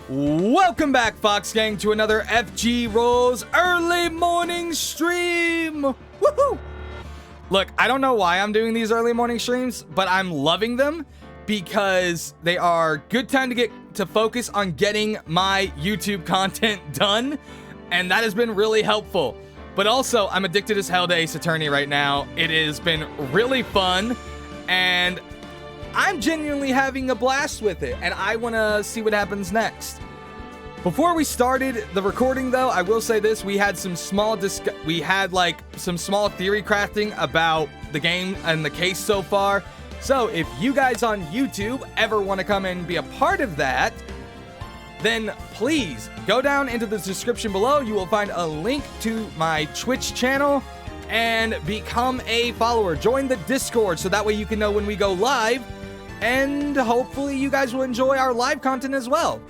Welcome back, Fox Gang, to another FGRolls early morning stream! Woohoo! Look, I don't know why I'm doing these early morning streams, but I'm loving them because they are good time to get to focus on getting my YouTube content done, and that has been really helpful. But also, I'm addicted as hell to Ace Attorney right now. It has been really fun, and I'm genuinely having a blast with it, and I want to see what happens next. Before we started the recording, though, I will say this: we had some small theory crafting about the game and the case so far. So if you guys on YouTube ever want to come and be a part of that, then please go down into the description below. You will find a link to my Twitch channel and become a follower. Join the Discord so that way you can know when we go live. And hopefully you guys will enjoy our live content as well.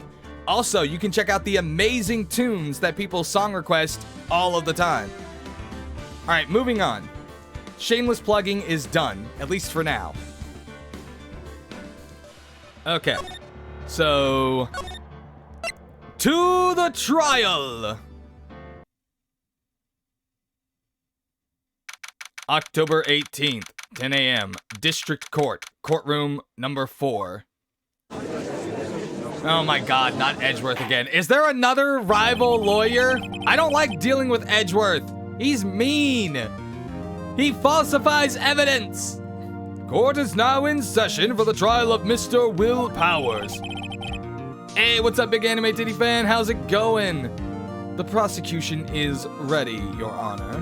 Also, you can check out the amazing tunes that people song request all of the time. Alright, moving on. Shameless plugging is done, at least for now. Okay, so to the trial! October 18th. 10 a.m. District Court, courtroom number 4. Oh my god, not Edgeworth again. Is there another rival lawyer? I don't like dealing with Edgeworth. He's mean. He falsifies evidence. Court is now in session for the trial of Mr. Will Powers. Hey, what's up, big anime titty fan? How's it going? The prosecution is ready, Your Honor.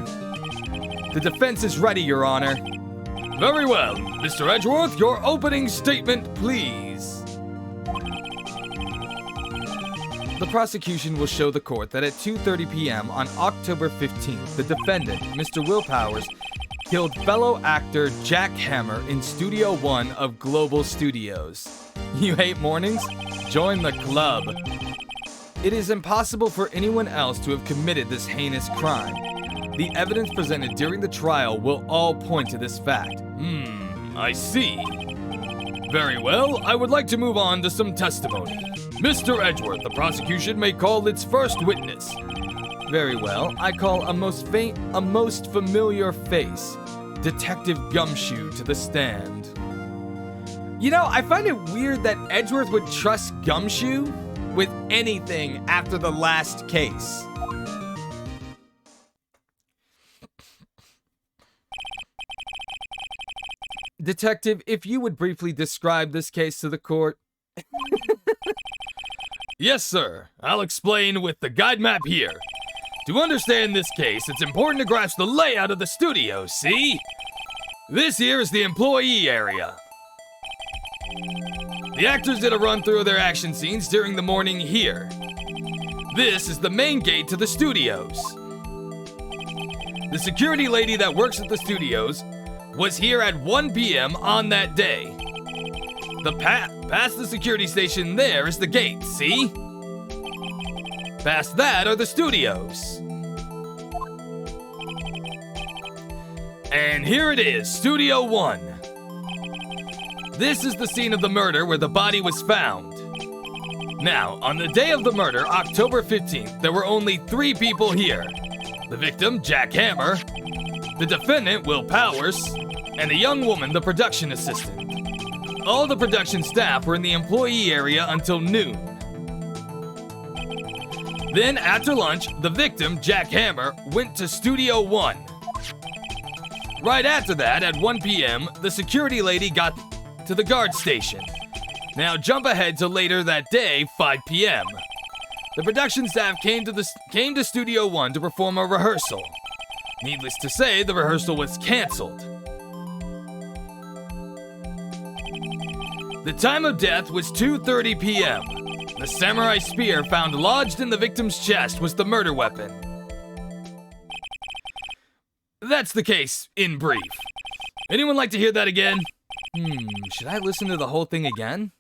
The defense is ready, Your Honor. Very well. Mr. Edgeworth, your opening statement, please. The prosecution will show the court that at 2:30 p.m. on October 15th, the defendant, Mr. Will Powers, killed fellow actor Jack Hammer in Studio 1 of Global Studios. You hate mornings? Join the club. It is impossible for anyone else to have committed this heinous crime. The evidence presented during the trial will all point to this fact. I see. Very well, I would like to move on to some testimony. Mr. Edgeworth, the prosecution may call its first witness. Very well, I call a most familiar face, Detective Gumshoe, to the stand. You know, I find it weird that Edgeworth would trust Gumshoe with anything after the last case. Detective, if you would briefly describe this case to the court. Yes, sir. I'll explain with the guide map here. To understand this case, it's important to grasp the layout of the studio, see? This here is the employee area. The actors did a run-through of their action scenes during the morning here. This is the main gate to the studios. The security lady that works at the studios was here at 1 p.m. on that day. The past the security station there is the gate, see? Past that are the studios. And here it is, Studio 1. This is the scene of the murder where the body was found. Now, on the day of the murder, October 15th, there were only 3 people here. The victim, Jack Hammer, the defendant, Will Powers, and a young woman, the production assistant. All the production staff were in the employee area until noon. Then, after lunch, the victim, Jack Hammer, went to Studio 1. Right after that, at 1 p.m., the security lady got to the guard station. Now, jump ahead to later that day, 5 p.m. The production staff came to Studio 1 to perform a rehearsal. Needless to say, the rehearsal was canceled. The time of death was 2:30 p.m. The samurai spear found lodged in the victim's chest was the murder weapon. That's the case, in brief. Anyone like to hear that again? Should I listen to the whole thing again?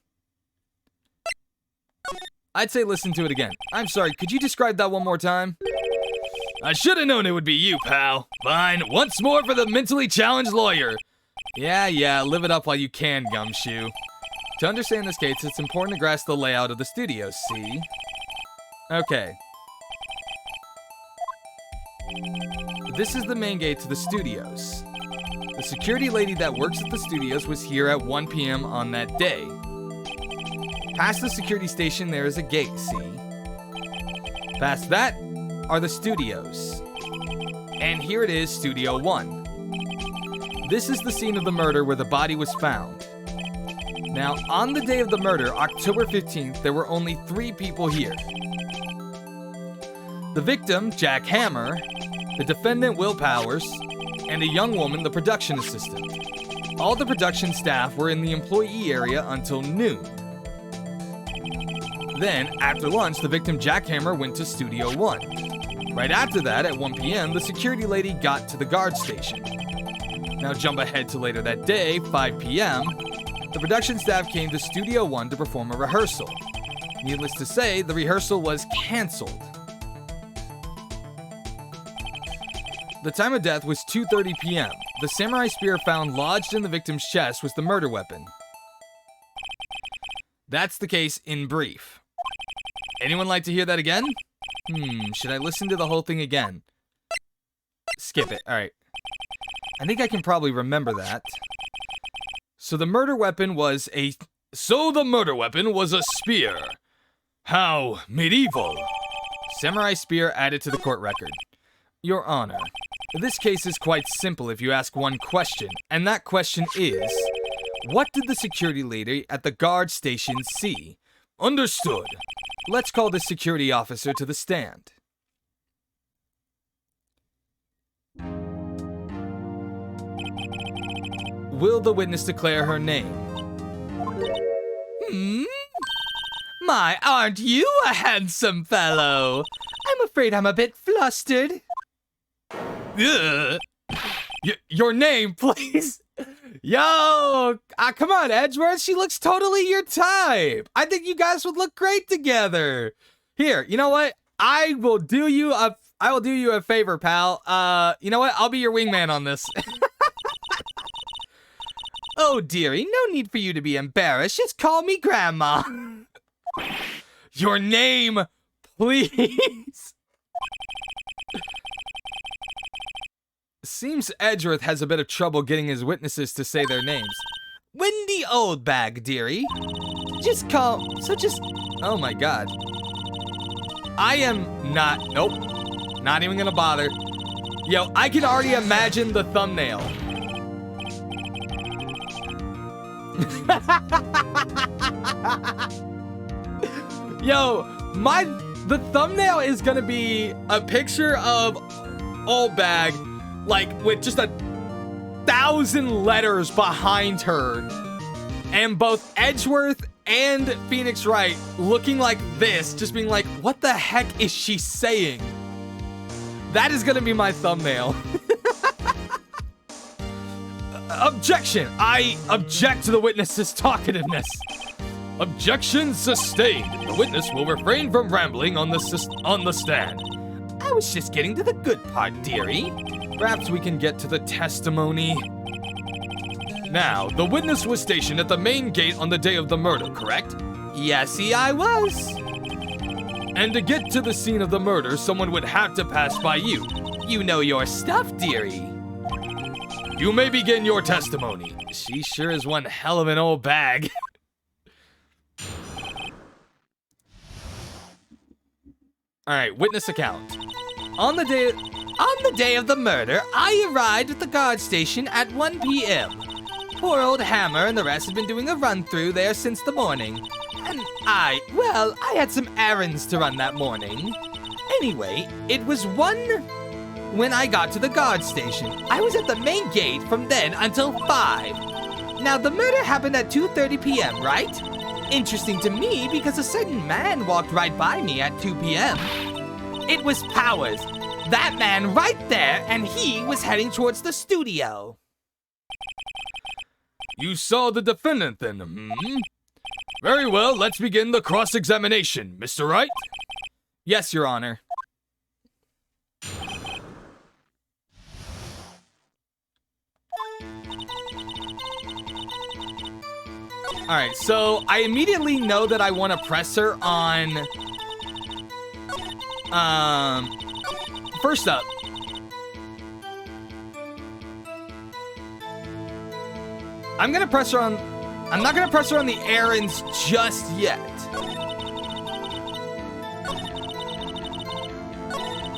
I'd say listen to it again. I'm sorry, could you describe that one more time? I should have known it would be you, pal. Fine, once more for the mentally challenged lawyer. Yeah, live it up while you can, Gumshoe. To understand this case, it's important to grasp the layout of the studio, see? Okay. This is the main gate to the studios. The security lady that works at the studios was here at 1 p.m. on that day. Past the security station, there is a gate, see? Past that are the studios. And here it is, Studio 1. This is the scene of the murder where the body was found. Now, on the day of the murder, October 15th, there were only 3 people here. The victim, Jack Hammer, the defendant, Will Powers, and a young woman, the production assistant. All the production staff were in the employee area until noon. Then, after lunch, the victim, Jack Hammer, went to Studio 1. Right after that, at 1 p.m., the security lady got to the guard station. Now jump ahead to later that day, 5 p.m., the production staff came to Studio 1 to perform a rehearsal. Needless to say, the rehearsal was canceled. The time of death was 2:30 p.m. The samurai spear found lodged in the victim's chest was the murder weapon. That's the case in brief. Anyone like to hear that again? Should I listen to the whole thing again? Skip it, alright. I think I can probably remember that. So the murder weapon was a spear. How medieval. Samurai spear added to the court record. Your Honor, this case is quite simple if you ask one question, and that question is, what did the security lady at the guard station see? Understood. Let's call the security officer to the stand. Will the witness declare her name? My, aren't you a handsome fellow? I'm afraid I'm a bit flustered. Your name, please. Yo, come on, Edgeworth. She looks totally your type. I think you guys would look great together. Here, you know what? I will do you a favor, pal. You know what? I'll be your wingman on this. Oh, dearie, no need for you to be embarrassed. Just call me Grandma. Your name, please. Seems Edgeworth has a bit of trouble getting his witnesses to say their names. Wendy Oldbag, dearie. Oh my god. I am nope. Not even gonna bother. Yo, I can already imagine the thumbnail. Yo, the thumbnail is gonna be a picture of Oldbag, like with just 1,000 letters behind her, and both Edgeworth and Phoenix Wright looking like this, just being like, what the heck is she saying? That is gonna be my thumbnail. Objection! I object to the witness's talkativeness. Objection sustained. The witness will refrain from rambling on the stand. I was just getting to the good part, dearie. Perhaps we can get to the testimony. Now, the witness was stationed at the main gate on the day of the murder, correct? Yesy, I was. And to get to the scene of the murder, someone would have to pass by you. You know your stuff, dearie. You may begin your testimony. She sure is one hell of an old bag. Alright, witness account. On the day of the murder, I arrived at the guard station at 1 p.m. Poor old Hammer and the rest had been doing a run-through there since the morning. And I had some errands to run that morning. Anyway, it was 1 when I got to the guard station. I was at the main gate from then until 5. Now, the murder happened at 2:30 p.m., right? Interesting to me because a certain man walked right by me at 2 p.m. It was Powers. That man right there, and he was heading towards the studio. You saw the defendant then, Very well, let's begin the cross-examination. Mr. Wright? Yes, Your Honor. Alright, so I immediately know that I want to press her on... First up, I'm not gonna press her on the errands just yet.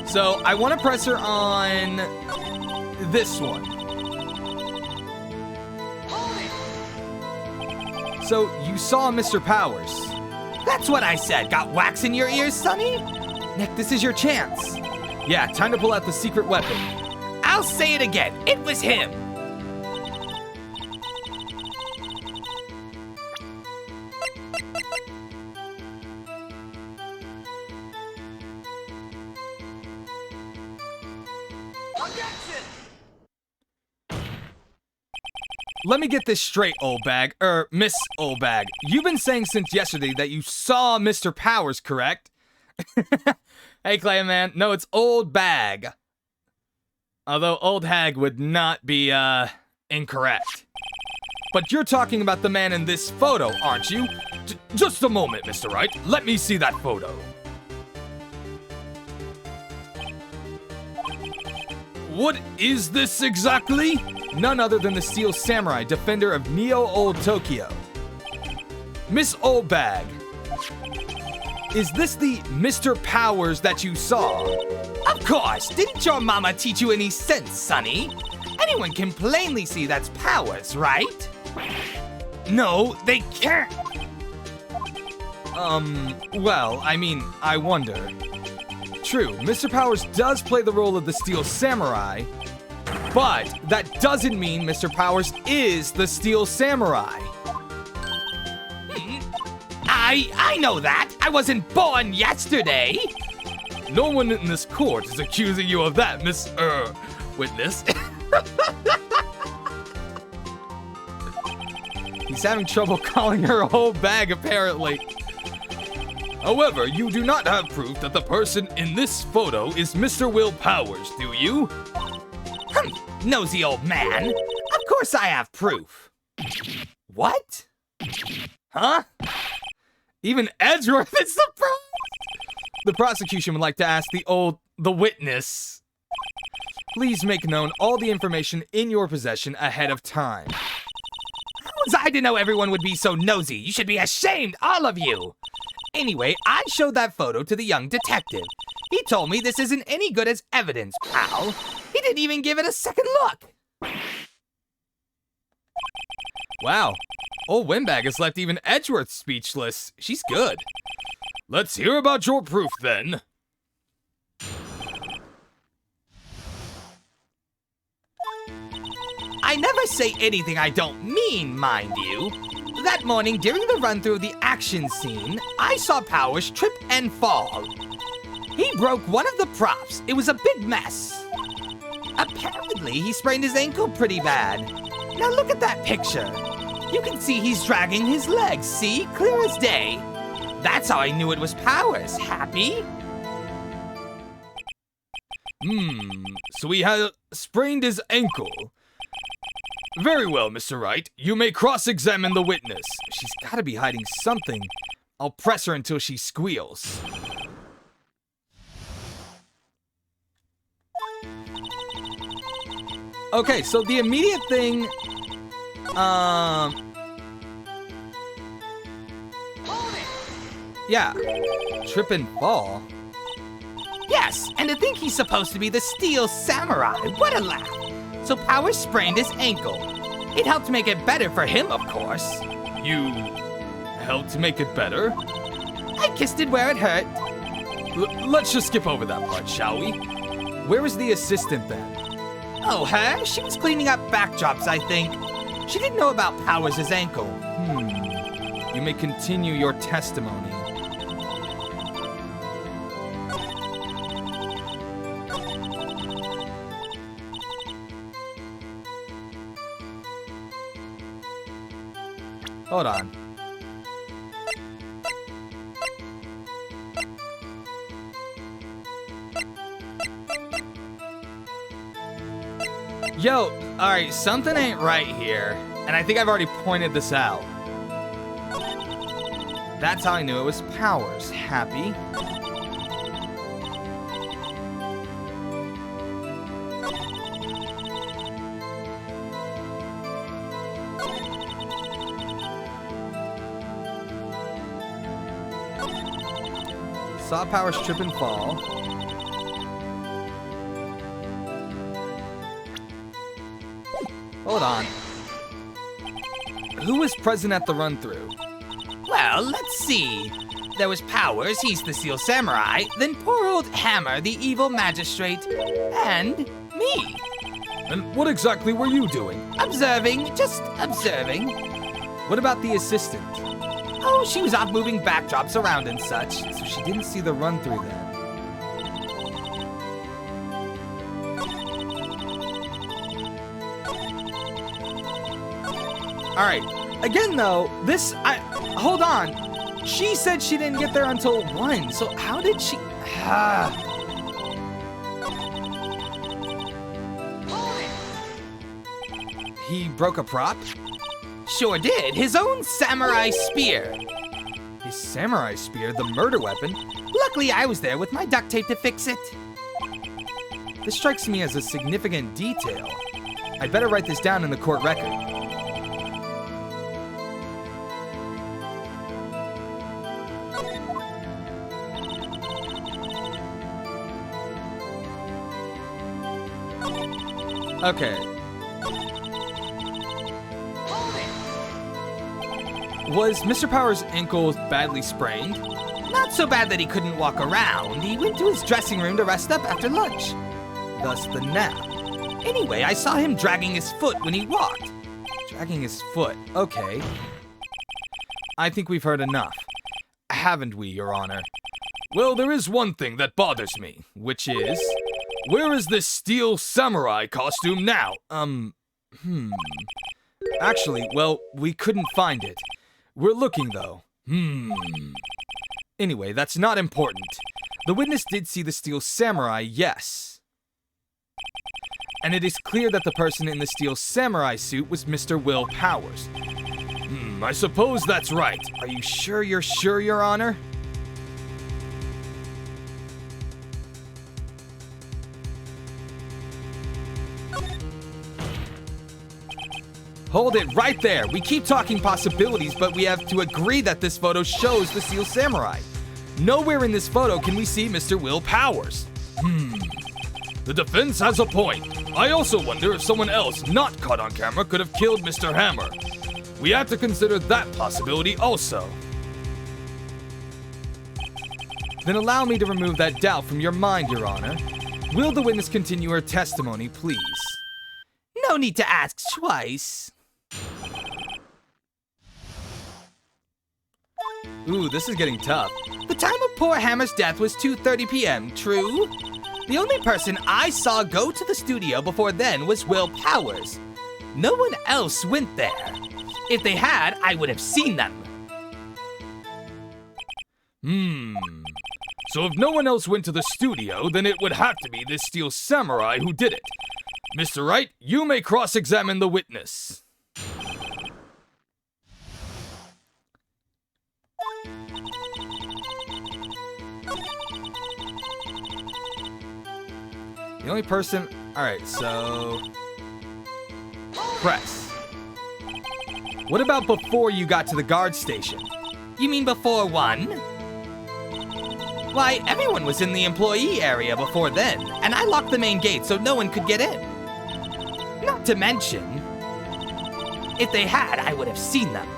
So I want to press her on this one. So you saw Mr. Powers. That's what I said. Got wax in your ears, Sonny? Nick, this is your chance. Yeah, time to pull out the secret weapon. I'll say it again. It was him. Let me get this straight, Oldbag, Miss Oldbag. You've been saying since yesterday that you saw Mr. Powers, correct? Hey, Clayman. No, it's Oldbag. Although Old Hag would not be, incorrect. But you're talking about the man in this photo, aren't you? Just a moment, Mr. Wright. Let me see that photo. What is this exactly? None other than the Steel Samurai, defender of Neo-Old Tokyo. Miss Oldbag, is this the Mr. Powers that you saw? Of course! Didn't your mama teach you any sense, Sonny? Anyone can plainly see that's Powers, right? No, they can't! Well, I mean, I wonder. True, Mr. Powers does play the role of the Steel Samurai, but that doesn't mean Mr. Powers is the Steel Samurai. I know that. I wasn't born yesterday. No one in this court is accusing you of that, Miss, witness. He's having trouble calling her a whole bag, apparently. However, you do not have proof that the person in this photo is Mr. Will Powers, do you? Nosy old man. Of course I have proof. What? Huh? Even Edgeworth is surprised! The prosecution would like to ask the witness. Please make known all the information in your possession ahead of time. How was I to know everyone would be so nosy? You should be ashamed, all of you. Anyway, I showed that photo to the young detective. He told me this isn't any good as evidence, pal. He didn't even give it a second look. Wow. Old Windbag has left even Edgeworth speechless. She's good. Let's hear about your proof, then. I never say anything I don't mean, mind you. That morning, during the run-through of the action scene, I saw Powers trip and fall. He broke one of the props. It was a big mess. Apparently, he sprained his ankle pretty bad. Now look at that picture. You can see he's dragging his legs, see? Clear as day. That's how I knew it was Powers. Happy? So he had sprained his ankle. Very well, Mr. Wright. You may cross-examine the witness. She's gotta be hiding something. I'll press her until she squeals. Okay, so the immediate thing... Yeah. Trip and fall. Yes, and to think he's supposed to be the Steel Samurai. What a laugh. So Powers sprained his ankle. It helped make it better for him, of course. You helped make it better? I kissed it where it hurt. Let's just skip over that part, shall we? Where was the assistant then? Oh, her? She was cleaning up backdrops, I think. She didn't know about Powers' ankle. You may continue your testimony. Hold on. Yo, alright, something ain't right here. And I think I've already pointed this out. That's how I knew it was Powers. Happy. Saw Powers trip and fall. Hold on. Who was present at the run-through? Well, let's see. There was Powers, he's the Steel Samurai, then poor old Hammer, the evil magistrate, and me. And what exactly were you doing? Observing, just observing. What about the assistant? Oh, she was off moving backdrops around and such. So she didn't see the run-through then. Alright, again though, hold on. She said she didn't get there until 1, so how did she... He broke a prop? Sure did, his own samurai spear. His samurai spear, the murder weapon? Luckily I was there with my duct tape to fix it. This strikes me as a significant detail. I'd better write this down in the court record. Okay. Was Mr. Powers' ankle badly sprained? Not so bad that he couldn't walk around. He went to his dressing room to rest up after lunch. Thus the nap. Anyway, I saw him dragging his foot when he walked. Dragging his foot, okay. I think we've heard enough. Haven't we, Your Honor? Well, there is one thing that bothers me, which is... where is this steel samurai costume now? Actually, well, we couldn't find it. We're looking, though. Anyway, that's not important. The witness did see the steel samurai, yes. And it is clear that the person in the steel samurai suit was Mr. Will Powers. I suppose that's right. Are you sure, Your Honor? Hold it right there. We keep talking possibilities, but we have to agree that this photo shows the Steel Samurai. Nowhere in this photo can we see Mr. Will Powers. The defense has a point. I also wonder if someone else not caught on camera could have killed Mr. Hammer. We have to consider that possibility also. Then allow me to remove that doubt from your mind, Your Honor. Will the witness continue her testimony, please? No need to ask twice. Ooh, this is getting tough. The time of poor Hammer's death was 2:30 p.m., true? The only person I saw go to the studio before then was Will Powers. No one else went there. If they had, I would have seen them. So if no one else went to the studio, then it would have to be this Steel Samurai who did it. Mr. Wright, you may cross-examine the witness. The only person... Alright, so... Press. What about before you got to the guard station? You mean before 1? Why, everyone was in the employee area before then, and I locked the main gate so no one could get in. Not to mention, if they had, I would have seen them.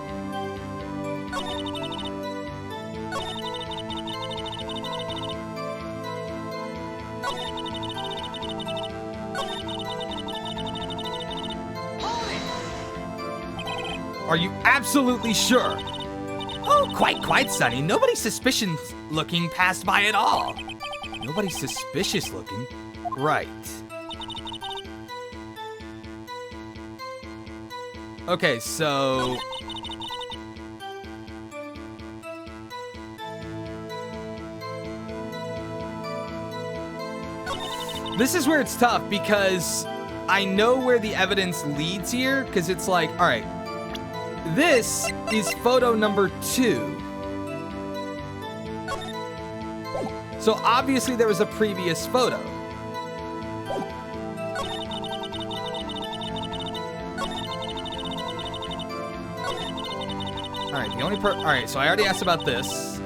Are you absolutely sure? Oh, quite, Sonny. Nobody's suspicious looking passed by at all. Nobody's suspicious looking? Right. Okay, so... This is where it's tough because I know where the evidence leads here, because it's like, alright, this is photo number 2. So obviously there was a previous photo. Alright, Alright, so I already asked about this.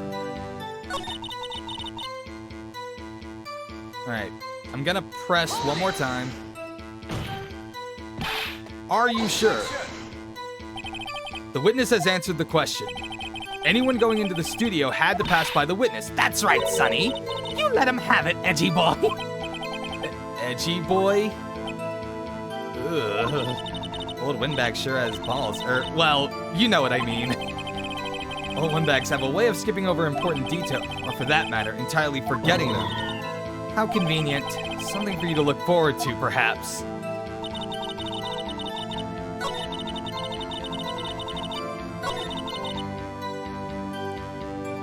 Alright, I'm gonna press one more time. Are you sure? The witness has answered the question. Anyone going into the studio had to pass by the witness. That's right, Sonny. You let him have it, edgy boy. Edgy boy? Ugh. Old windbags sure has balls. Well, you know what I mean. Old windbags have a way of skipping over important detail, or for that matter, entirely forgetting them. How convenient. Something for you to look forward to, perhaps.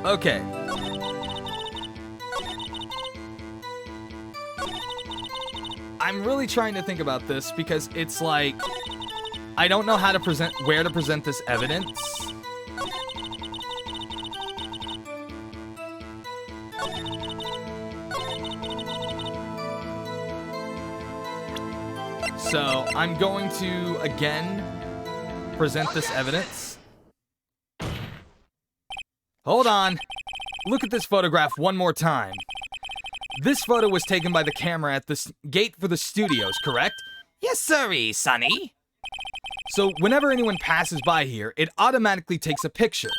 Okay. I'm really trying to think about this because it's like I don't know how to where to present this evidence. So I'm going to again present this evidence. Hold on. Look at this photograph one more time. This photo was taken by the camera at the gate for the studios, correct? Yes, sirree, Sonny. So whenever anyone passes by here, it automatically takes a picture.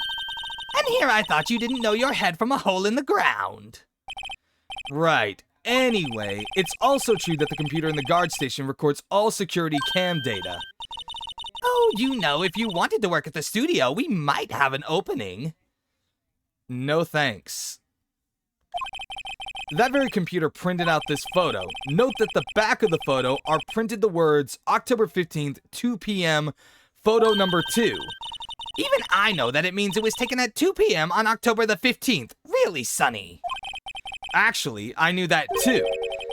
And here I thought you didn't know your head from a hole in the ground. Right. Anyway, it's also true that the computer in the guard station records all security cam data. Oh, you know, if you wanted to work at the studio, we might have an opening. No thanks. That very computer printed out this photo. Note that the back of the photo are printed the words October 15th, 2 p.m., photo number 2. Even I know that it means it was taken at 2 p.m. on October the 15th. Really, Sonny? Actually, I knew that too.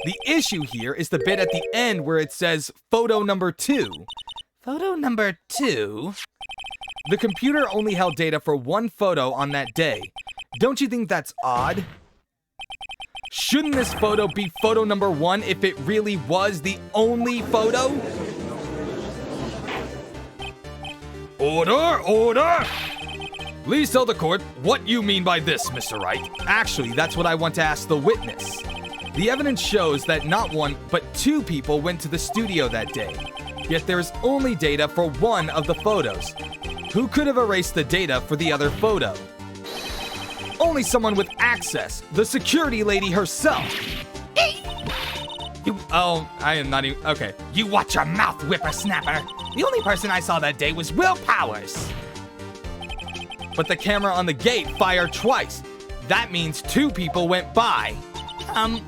The issue here is the bit at the end where it says photo number 2. Photo number 2? The computer only held data for one photo on that day. Don't you think that's odd? Shouldn't this photo be photo number 1 if it really was the only photo? Order! Order! Please tell the court what you mean by this, Mr. Wright. Actually, that's what I want to ask the witness. The evidence shows that not one, but 2 people went to the studio that day. Yet there's only data for one of the photos. Who could have erased the data for the other photo? Only someone with access, the security lady herself. I am not even, okay. You watch your mouth, whippersnapper. The only person I saw that day was Will Powers. But the camera on the gate fired twice. That means 2 people went by.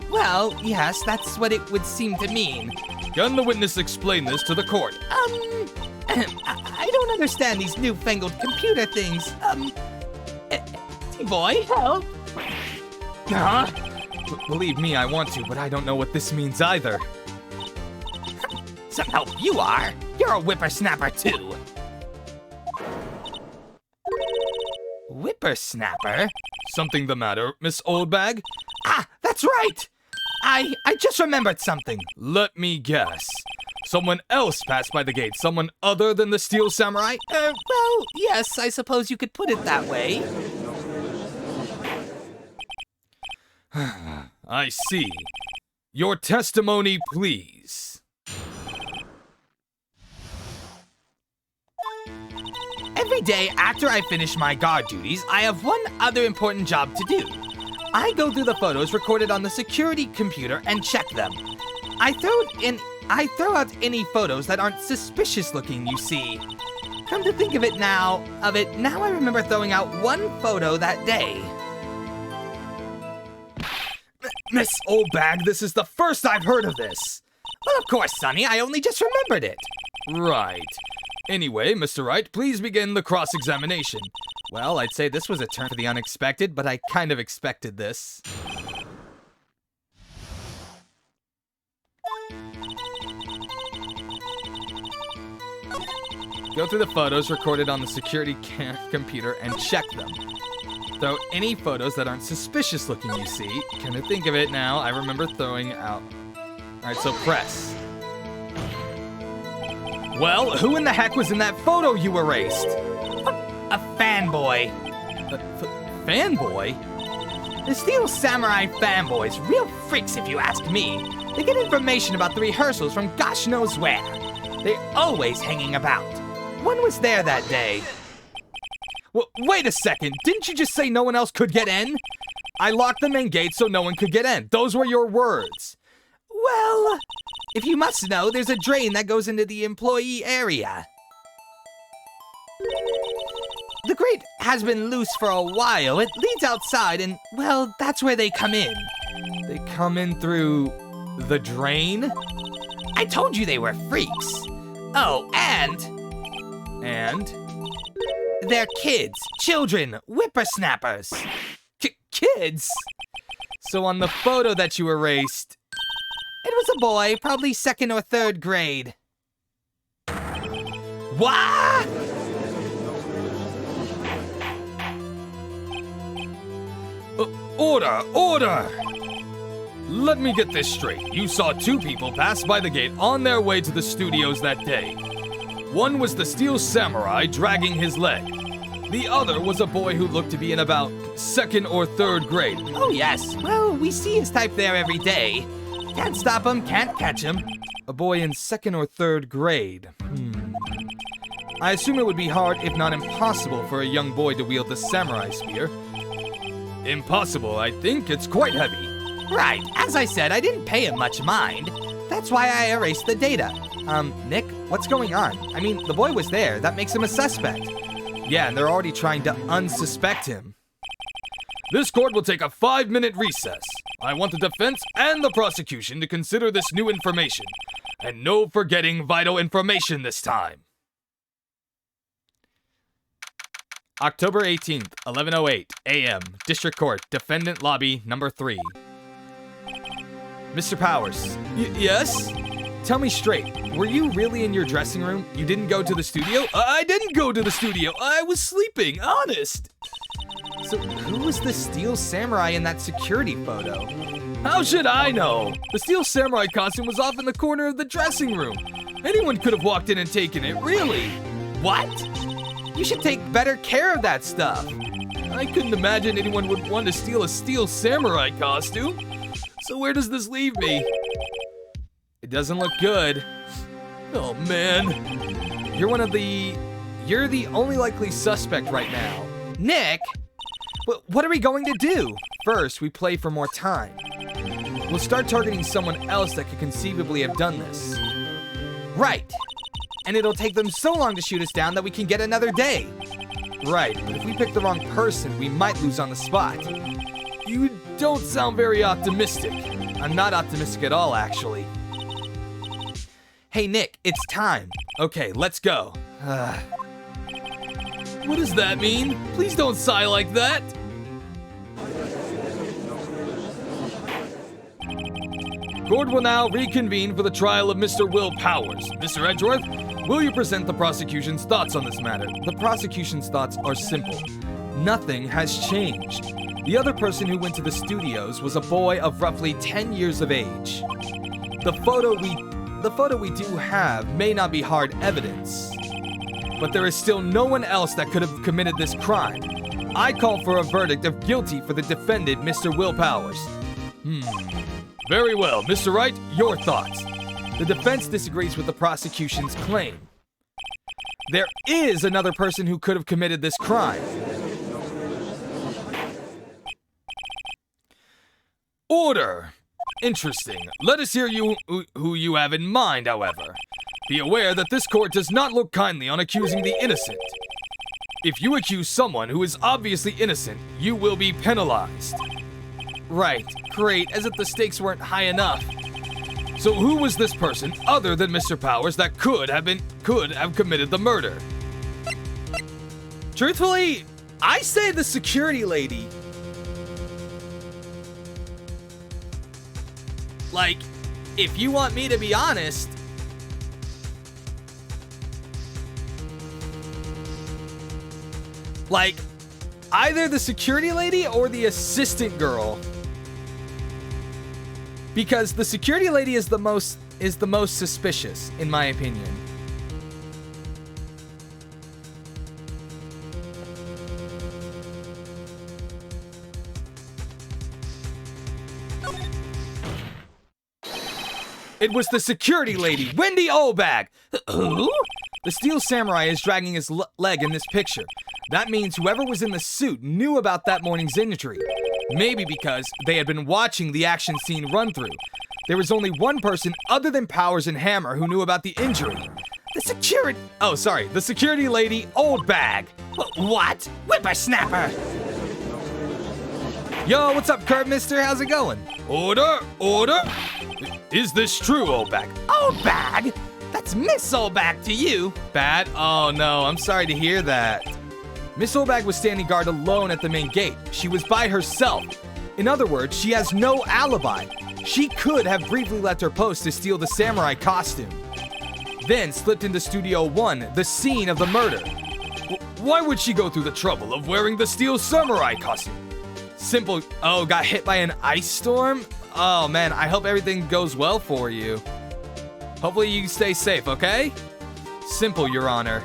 Well, yes, that's what it would seem to mean. Can the witness explain this to the court? I don't understand these newfangled computer things. Boy, help. Huh? Believe me, I want to, but I don't know what this means either. Some help you are. You're a whippersnapper, too. Whippersnapper? Something the matter, Miss Oldbag? Ah, that's right! I just remembered something. Let me guess. Someone else passed by the gate, someone other than the Steel Samurai? Well, yes, I suppose you could put it that way. I see. Your testimony, please. Every day after I finish my guard duties, I have one other important job to do. I go through the photos recorded on the security computer and check them. I throw out any photos that aren't suspicious looking, you see. Come to think of it now, I remember throwing out one photo that day. Miss Oldbag, this is the first I've heard of this. Well, of course, Sonny, I only just remembered it. Right. Anyway, Mr. Wright, please begin the cross-examination. Well, I'd say this was a turn for the unexpected, but I kind of expected this. Go through the photos recorded on the security computer and check them. Throw any photos that aren't suspicious looking, you see. Kind of think of it now. I remember throwing out. Alright, so press. Well, who in the heck was in that photo you erased? A fanboy. Fanboy? The Steel Samurai fanboys, real freaks if you ask me. They get information about the rehearsals from gosh knows where. They're always hanging about. One was there that day. Well, wait a second. Didn't you just say no one else could get in? I locked the main gate so no one could get in. Those were your words. Well, if you must know, there's a drain that goes into the employee area. The grate has been loose for a while. It leads outside and, well, that's where they come in. They come in through the drain? I told you they were freaks. Oh, and they're kids, children, whippersnappers. Kids? So on the photo that you erased, it was a boy, probably 2nd or 3rd grade. what? Order! Let me get this straight. You saw 2 people pass by the gate on their way to the studios that day. One was the Steel Samurai dragging his leg. The other was a boy who looked to be in about 2nd or 3rd grade. Oh yes, well, we see his type there every day. Can't stop him, can't catch him. A boy in 2nd or 3rd grade. I assume it would be hard, if not impossible, for a young boy to wield the samurai spear. Impossible, I think. It's quite heavy. Right, as I said, I didn't pay him much mind. That's why I erased the data. Nick, what's going on? I mean, the boy was there. That makes him a suspect. Yeah, and they're already trying to unsuspect him. This court will take a 5-minute recess. I want the defense and the prosecution to consider this new information. And no forgetting vital information this time. October 18th, 11:08 a.m. District Court, Defendant Lobby, number 3. Mr. Powers. Yes? Tell me straight, were you really in your dressing room? You didn't go to the studio? I didn't go to the studio. I was sleeping, honest. So who was the Steel Samurai in that security photo? How should I know? The Steel Samurai costume was off in the corner of the dressing room. Anyone could have walked in and taken it, really. What? You should take better care of that stuff. I couldn't imagine anyone would want to steal a Steel Samurai costume. So where does this leave me? It doesn't look good. Oh man. You're the only likely suspect right now. Nick? What are we going to do? First, we play for more time. We'll start targeting someone else that could conceivably have done this. Right. And it'll take them so long to shoot us down that we can get another day. Right, but if we pick the wrong person, we might lose on the spot. You don't sound very optimistic. I'm not optimistic at all, actually. Hey, Nick, it's time. Okay, let's go. What does that mean? Please don't sigh like that. Court will now reconvene for the trial of Mr. Will Powers. Mr. Edgeworth, will you present the prosecution's thoughts on this matter? The prosecution's thoughts are simple. Nothing has changed. The other person who went to the studios was a boy of roughly 10 years of age. The photo we do have may not be hard evidence, but there is still no one else that could have committed this crime. I call for a verdict of guilty for the defendant, Mr. Will Powers. Very well. Mr. Wright, your thoughts. The defense disagrees with the prosecution's claim. There is another person who could have committed this crime. Order! Interesting. Let us hear who you have in mind, however. Be aware that this court does not look kindly on accusing the innocent. If you accuse someone who is obviously innocent, you will be penalized. Right, great, as if the stakes weren't high enough. So who was this person, other than Mr. Powers, that could have committed the murder? Truthfully, I say the security lady. Like, if you want me to be honest, like, either the security lady or the assistant girl. Because the security lady is the most suspicious, in my opinion. It was the security lady, Wendy Oldbag. Who? The steel samurai is dragging his leg in this picture. That means whoever was in the suit knew about that morning's injury. Maybe because they had been watching the action scene run through. There was only one person other than Powers and Hammer who knew about the injury. The security lady, Oldbag. What? Whippersnapper! Yo, what's up, Kurt, mister? How's it going? Order! Order! Is this true, Oldbag? Oldbag? That's Miss Oldbag to you. Bad? Oh no, I'm sorry to hear that. Miss Oldbag was standing guard alone at the main gate. She was by herself. In other words, she has no alibi. She could have briefly left her post to steal the samurai costume. Then slipped into Studio 1, the scene of the murder. Why would she go through the trouble of wearing the steel samurai costume? Simple. Oh, got hit by an ice storm? Oh man, I hope everything goes well for you. Hopefully you stay safe, okay? Simple, Your Honor.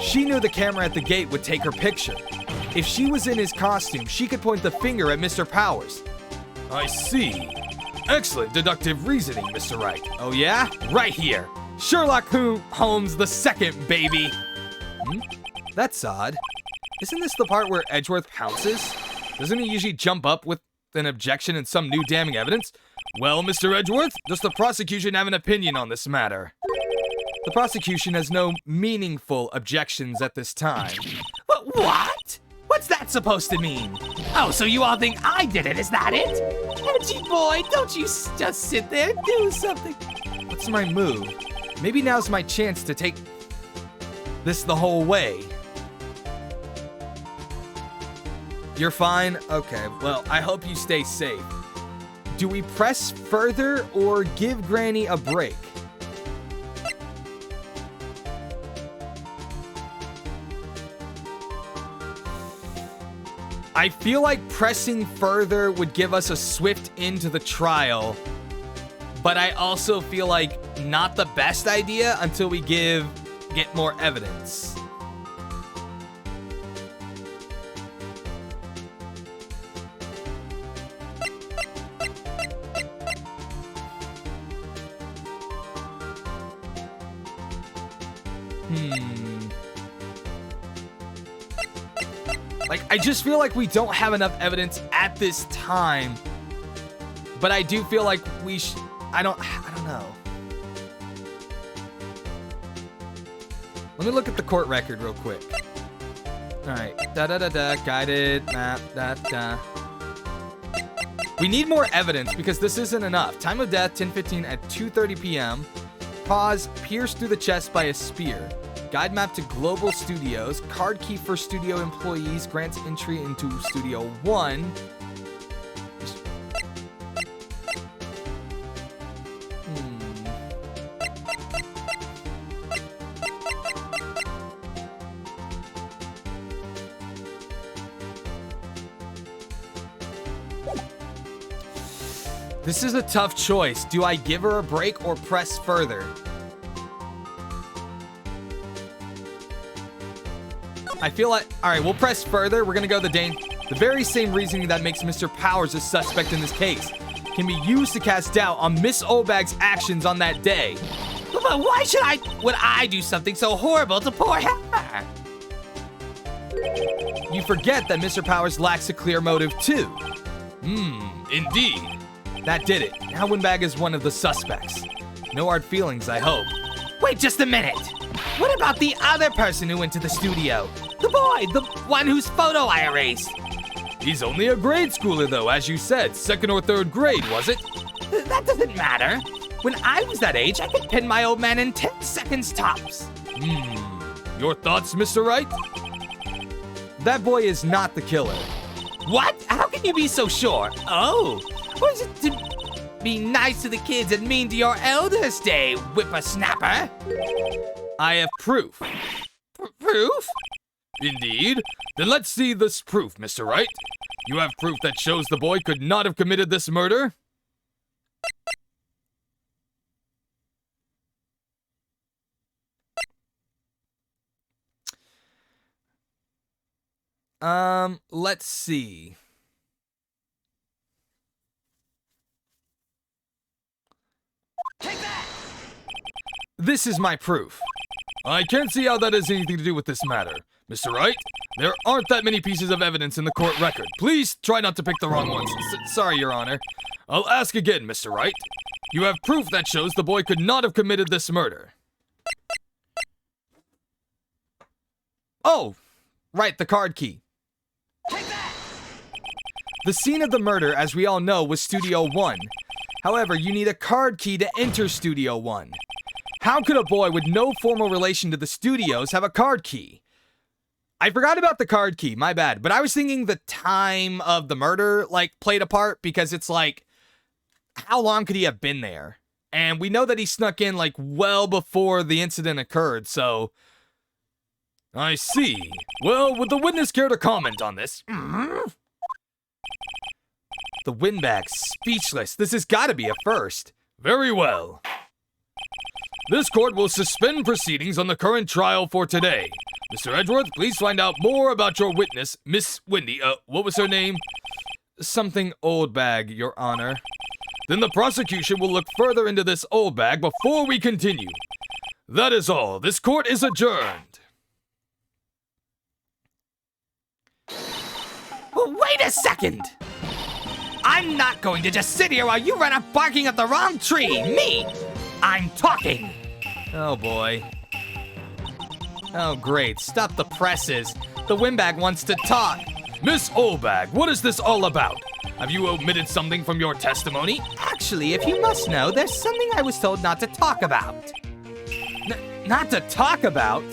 She knew the camera at the gate would take her picture. If she was in his costume, she could point the finger at Mr. Powers. I see. Excellent deductive reasoning, Mr. Wright. Oh yeah? Right here. Sherlock Holmes the second, baby. That's odd. Isn't this the part where Edgeworth pounces? Doesn't he usually jump up with an objection and some new damning evidence? Well, Mr. Edgeworth, does the prosecution have an opinion on this matter? The prosecution has no meaningful objections at this time. What? What's that supposed to mean? Oh, so you all think I did it, is that it? Edgy boy, don't you just sit there and do something. What's my move? Maybe now's my chance to take this the whole way. You're fine? Okay, well, I hope you stay safe. Do we press further or give Granny a break? I feel like pressing further would give us a swift end to the trial, but I also feel like not the best idea until we get more evidence. Like, I just feel like we don't have enough evidence at this time. But I do feel like we I don't know. Let me look at the court record real quick. Alright. Guided map. We need more evidence because this isn't enough. Time of death, 10:15 at 2:30 p.m. Pause, pierced through the chest by a spear. Guide map to Global Studios. Card key for studio employees. Grants entry into Studio 1. This is a tough choice. Do I give her a break or press further? I feel like, all right, we'll press further. We're gonna go the very same reasoning that makes Mr. Powers a suspect in this case can be used to cast doubt on Miss Oldbag's actions on that day. But why would I do something so horrible to poor Hammer? You forget that Mr. Powers lacks a clear motive too. Indeed. That did it. Now Oldbag is one of the suspects. No hard feelings, I hope. Wait just a minute. What about the other person who went to the studio? The boy, the one whose photo I erased. He's only a grade schooler though, as you said. Second or third grade, was it? That doesn't matter. When I was that age, I could pin my old man in 10 seconds tops. Your thoughts, Mr. Wright? That boy is not the killer. What? How can you be so sure? Oh, was it to be nice to the kids and mean to your elders day, whippersnapper? I have proof. Proof? Indeed. Then let's see this proof, Mr. Wright. You have proof that shows the boy could not have committed this murder? Let's see. Take that! This is my proof. I can't see how that has anything to do with this matter. Mr. Wright, there aren't that many pieces of evidence in the court record. Please try not to pick the wrong ones. Sorry, Your Honor. I'll ask again, Mr. Wright. You have proof that shows the boy could not have committed this murder. Oh, right, the card key. Take that! The scene of the murder, as we all know, was Studio 1. However, you need a card key to enter Studio 1. How could a boy with no formal relation to the studios have a card key? I forgot about the card key, my bad. But I was thinking the time of the murder, played a part, because it's how long could he have been there? And we know that he snuck in, well before the incident occurred, so... I see. Well, would the witness care to comment on this? The windbag, speechless. This has got to be a first. Very well. This court will suspend proceedings on the current trial for today. Mr. Edgeworth, please find out more about your witness, Miss Wendy, what was her name? Something Oldbag, Your Honor. Then the prosecution will look further into this Oldbag before we continue. That is all. This court is adjourned. Wait a second! I'm not going to just sit here while you run up barking at the wrong tree! Me! I'm talking! Oh boy. Oh great, stop the presses. The windbag wants to talk. Miss Oldbag, what is this all about? Have you omitted something from your testimony? Actually, if you must know, there's something I was told not to talk about. Not to talk about?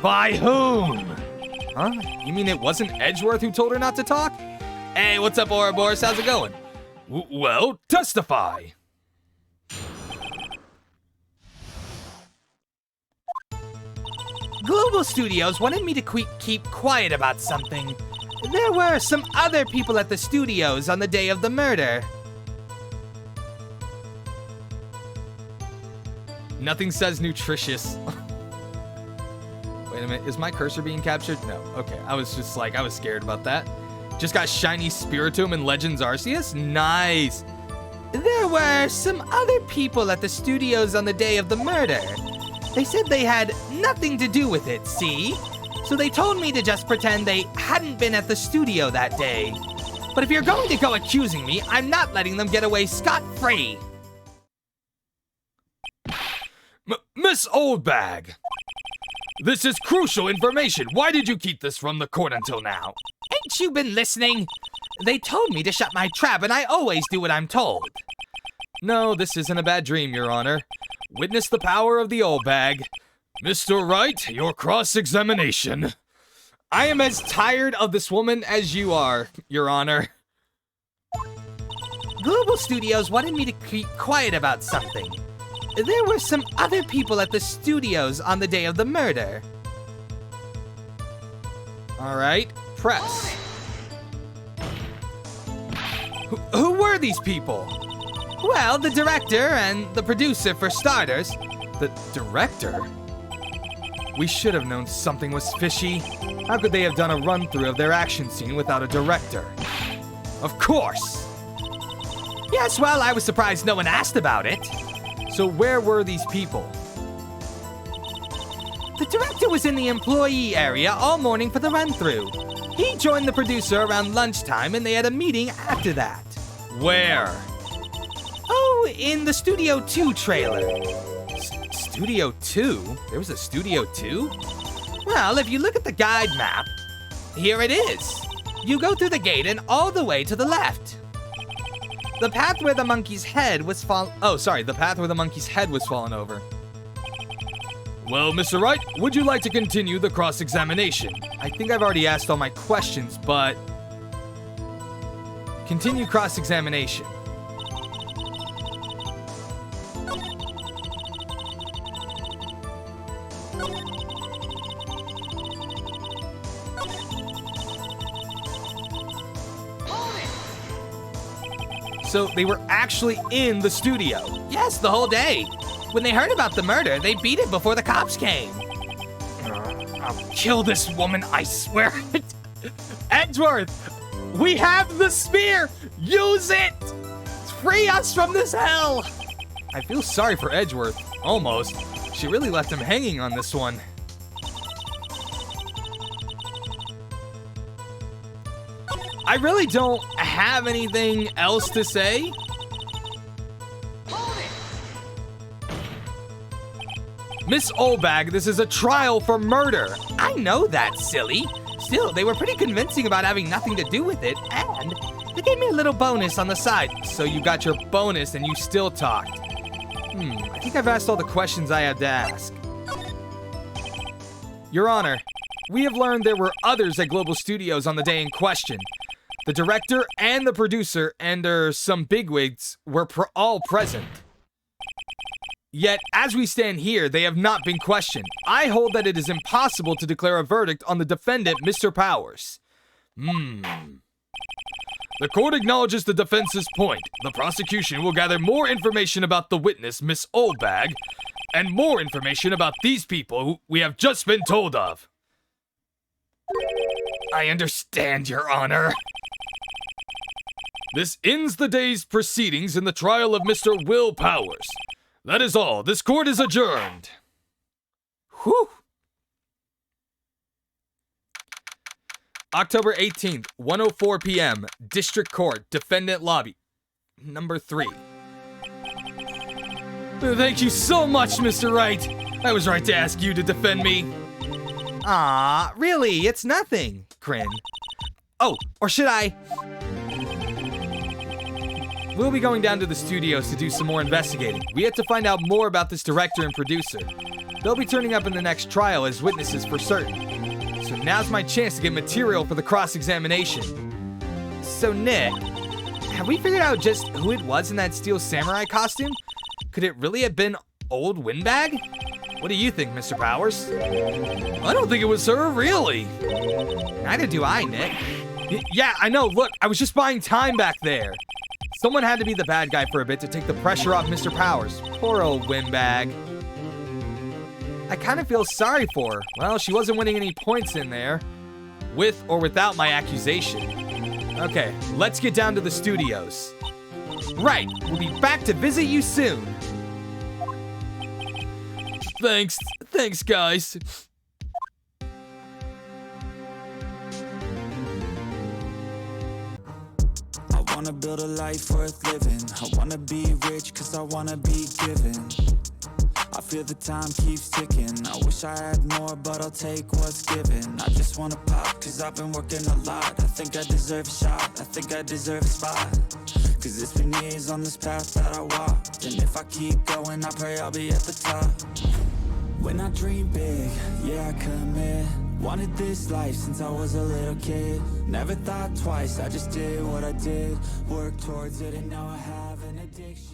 By whom? Huh? You mean it wasn't Edgeworth who told her not to talk? Hey, what's up, Ouroboros? How's it going? Well, testify. Global Studios wanted me to keep quiet about something. There were some other people at the studios on the day of the murder. Nothing says nutritious. Wait a minute, is my cursor being captured? No, okay, I was scared about that. Just got shiny Spiritomb and Legends Arceus? Nice! There were some other people at the studios on the day of the murder. They said they had nothing to do with it, see? So they told me to just pretend they hadn't been at the studio that day. But if you're going to go accusing me, I'm not letting them get away scot-free. Miss Oldbag! This is crucial information. Why did you keep this from the court until now? Ain't you been listening? They told me to shut my trap, and I always do what I'm told. No, this isn't a bad dream, Your Honor. Witness the power of the Oldbag. Mr. Wright, your cross-examination. I am as tired of this woman as you are, Your Honor. Global Studios wanted me to keep quiet about something. There were some other people at the studios on the day of the murder. All right, press. Who were these people? Well, the director and the producer for starters. The director? We should have known something was fishy. How could they have done a run-through of their action scene without a director? Of course! Yes, well, I was surprised no one asked about it. So where were these people? The director was in the employee area all morning for the run-through. He joined the producer around lunchtime and they had a meeting after that. Where? Oh, in the Studio 2 trailer. Studio 2? There was a Studio 2? Well, if you look at the guide map, here it is. You go through the gate and all the way to the left. The path where the monkey's head was the path where the monkey's head was fallen over. Well, Mr. Wright, would you like to continue the cross-examination? I think I've already asked all my questions, but... Continue cross-examination. So they were actually in the studio. Yes, the whole day. When they heard about the murder, they beat it before the cops came. I'll kill this woman, I swear. Edgeworth, we have the spear. Use it. Free us from this hell. I feel sorry for Edgeworth. Almost. She really left him hanging on this one. I really don't have anything else to say. Miss Oldbag, this is a trial for murder. I know that, silly. Still, they were pretty convincing about having nothing to do with it, and they gave me a little bonus on the side. So you got your bonus and you still talked. I think I've asked all the questions I had to ask. Your Honor, we have learned there were others at Global Studios on the day in question. The director and the producer and some bigwigs were all present. Yet, as we stand here, they have not been questioned. I hold that it is impossible to declare a verdict on the defendant, Mr. Powers. The court acknowledges the defense's point. The prosecution will gather more information about the witness, Miss Oldbag, and more information about these people who we have just been told of. I understand, Your Honor. This ends the day's proceedings in the trial of Mr. Will Powers. That is all. This court is adjourned. Whew. October 18th, 1:04 p.m., District Court, Defendant Lobby, number 3. Thank you so much, Mr. Wright. I was right to ask you to defend me. Ah, really? It's nothing. Crin. Oh, or should I? We'll be going down to the studios to do some more investigating. We have to find out more about this director and producer. They'll be turning up in the next trial as witnesses for certain. So now's my chance to get material for the cross-examination. So Nick, have we figured out just who it was in that steel samurai costume? Could it really have been old Windbag? What do you think, Mr. Powers? I don't think it was her, really. Neither do I, Nick. Yeah, I know. Look, I was just buying time back there. Someone had to be the bad guy for a bit to take the pressure off Mr. Powers. Poor old Windbag. I kind of feel sorry for her. Well, she wasn't winning any points in there, with or without my accusation. Okay, let's get down to the studios. Right, we'll be back to visit you soon. Thanks, guys. I wanna build a life worth living. I wanna be rich cause I wanna be given. I feel the time keeps ticking. I wish I had more, but I'll take what's given. I just wanna pop cause I've been working a lot. I think I deserve a shot, I think I deserve a spot. Cause it's been years on this path that I walked, and if I keep going, I pray I'll be at the top. When I dream big, yeah, I commit. Wanted this life since I was a little kid. Never thought twice, I just did what I did. Worked towards it and now I have an addiction.